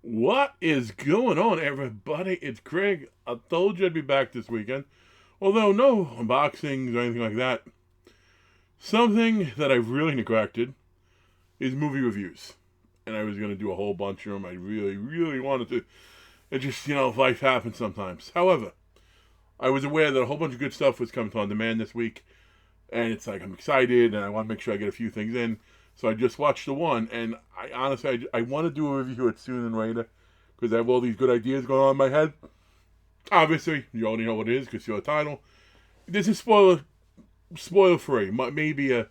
What is going on, everybody? It's Craig. I told you I'd be back this weekend. Although no unboxings or anything like that. Something that I've really neglected is movie reviews. And I was going to do a whole bunch of them. I really wanted to. It just, life happens sometimes. However, I was aware that a whole bunch of good stuff was coming to on demand this week. And it's like, I'm excited and I want to make sure I get a few things in. So I just watched the one, and I honestly, I want to do a review it sooner than later because I have all these good ideas going on in my head. Obviously, you already know what it is because you're the title. This is spoiler free. Maybe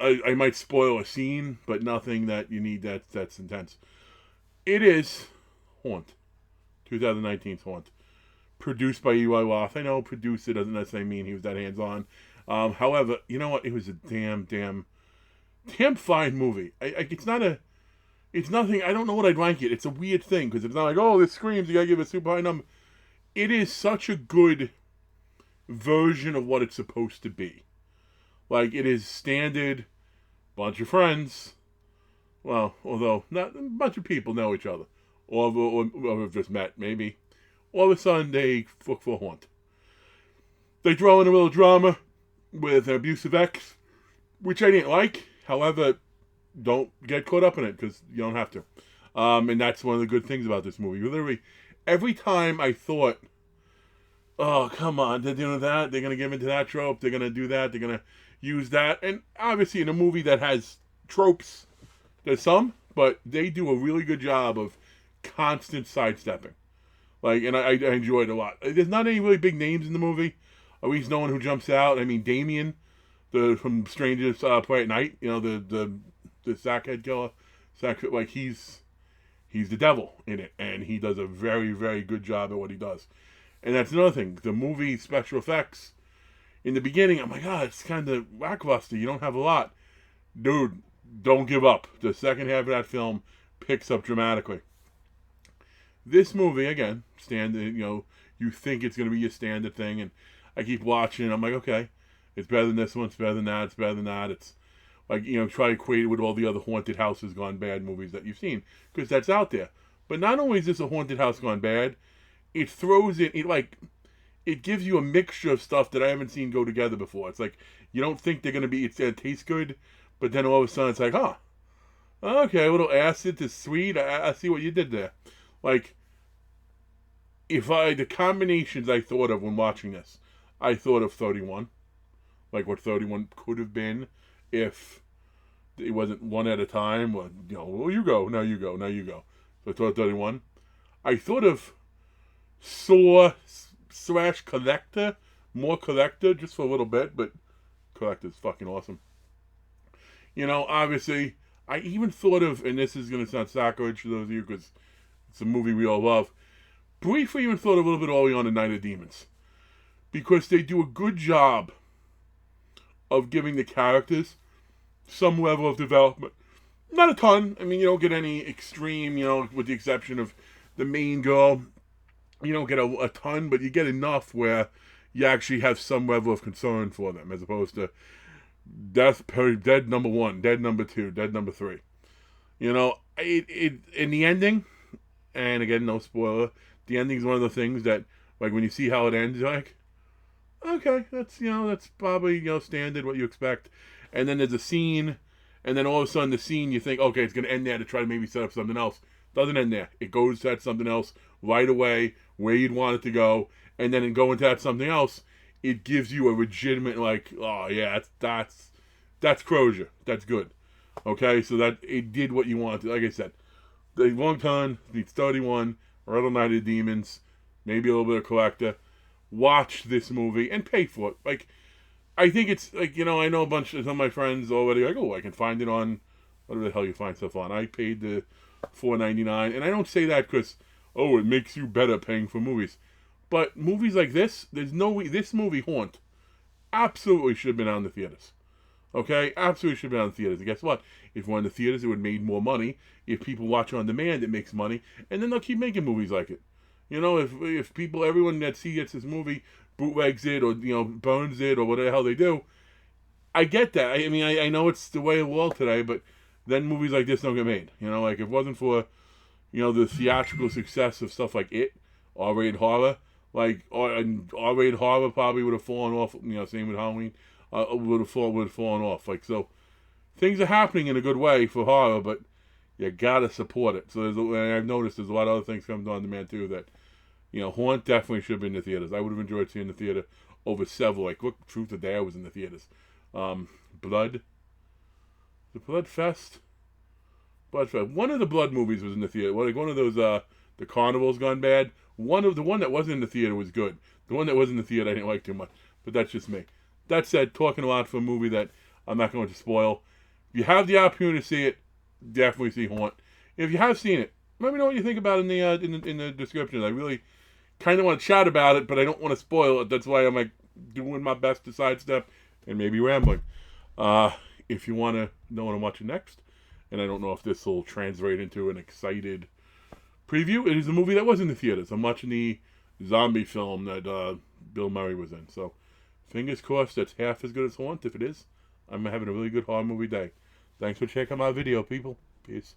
I might spoil a scene, but nothing that you need that's intense. It is Haunt, 2019's Haunt, produced by Eli Roth. I know producer doesn't necessarily mean he was that hands on. However, you know what? It was a damn fine movie. It's nothing. I don't know what I'd rank it. It's a weird thing because it's not like, oh, this screams. You gotta give it a super high number. It is such a good version of what it's supposed to be. Like, it is standard, bunch of friends. Well, although not a bunch of people know each other, or have just met maybe. All of a sudden they look for a haunt. They throw in a little drama with an abusive ex, which I didn't like. However, don't get caught up in it because you don't have to. And that's one of the good things about this movie. Literally, every time I thought, oh, come on, they're doing that. They're going to give into that trope. They're going to do that. They're going to use that. And obviously, in a movie that has tropes, there's some, but they do a really good job of constant sidestepping. And I enjoyed it a lot. There's not any really big names in the movie. At least no one who jumps out. I mean, Damien, from Strangers Play at Night, the Sackhead killer. He's the devil in it, and he does a very good job at what he does. And that's another thing. The movie special effects in the beginning, I'm like, it's kind of lackluster. You don't have a lot, dude. Don't give up. The second half of that film picks up dramatically. This movie again, standard. You think it's going to be a standard thing, and I keep watching, and I'm like, okay, it's better than this one. It's better than that. It's better than that. It's like, try to equate it with all the other haunted houses gone bad movies that you've seen, because that's out there. But not only is this a haunted house gone bad, it throws in, it gives you a mixture of stuff that I haven't seen go together before. It's like, you don't think they're going to it's going to taste good, but then all of a sudden it's like, okay, a little acid to sweet. I see what you did there. The combinations I thought of when watching this, I thought of 31. Like what 31 could have been if it wasn't one at a time. Well, you go, now you go, now you go. So I thought 31. I thought of Saw / Collector, more Collector, just for a little bit, but Collector's fucking awesome. Obviously, I even thought of, and this is going to sound sacrilege to those of you because it's a movie we all love, briefly even thought a little bit early on the Night of Demons. Because they do a good job of giving the characters some level of development. Not a ton. I mean, you don't get any extreme, with the exception of the main girl. You don't get a ton, but you get enough where you actually have some level of concern for them, as opposed to dead number 1, dead number 2, dead number 3. In the ending, and again, no spoiler, the ending is one of the things that, like, when you see how it ends, you're like, okay, that's probably, standard, what you expect. And then there's a scene, and then all of a sudden the scene, you think, okay, it's going to end there to try to maybe set up something else. Doesn't end there. It goes to that something else right away, where you'd want it to go, and then in going to that something else, it gives you a legitimate, oh yeah, that's closure. That's good. Okay, so that it did what you wanted. Like I said, the Long Con meets 31, Red Night of Demons, maybe a little bit of Collector. Watch this movie and pay for it. I think it's I know a bunch of some of my friends already I can find it on whatever the hell you find stuff on. I paid the $4.99, and I don't say that because it makes you better paying for movies. But movies like this, there's no way this movie Haunt absolutely should have been out in the theaters. Okay, absolutely should have been out in the theaters. And guess what? If we're in the theaters, it would have made more money. If people watch on demand, it makes money, and then they'll keep making movies like it. If everyone that gets this movie bootlegs it or burns it or whatever the hell they do, I get that. I know it's the way of the world today, but then movies like this don't get made. If it wasn't for the theatrical success of stuff like It, R-rated horror, and R-rated horror probably would have fallen off. Same with Halloween, would have fallen off. So things are happening in a good way for horror, but you gotta support it. So I've noticed there's a lot of other things coming on demand too that, Haunt definitely should have been in the theaters. I would have enjoyed seeing the theater over several. Like, what Truth or Dare was in the theaters. Blood. The Blood Fest. One of the Blood movies was in the theater. One of those, the Carnival's Gone Bad. The one that wasn't in the theater was good. The one that was in the theater I didn't like too much. But that's just me. That said, talking a lot for a movie that I'm not going to spoil. If you have the opportunity to see it, definitely see Haunt. If you have seen it, let me know what you think about it in the description. I really kind of want to chat about it, but I don't want to spoil it. That's why I'm doing my best to sidestep and maybe rambling. If you want to know what I'm watching next, and I don't know if this will translate into an excited preview, it is a movie that was in the theaters. I'm watching the zombie film that Bill Murray was in. So, fingers crossed that's half as good as Haunt. If it is, I'm having a really good horror movie day. Thanks for checking my video, people. Peace.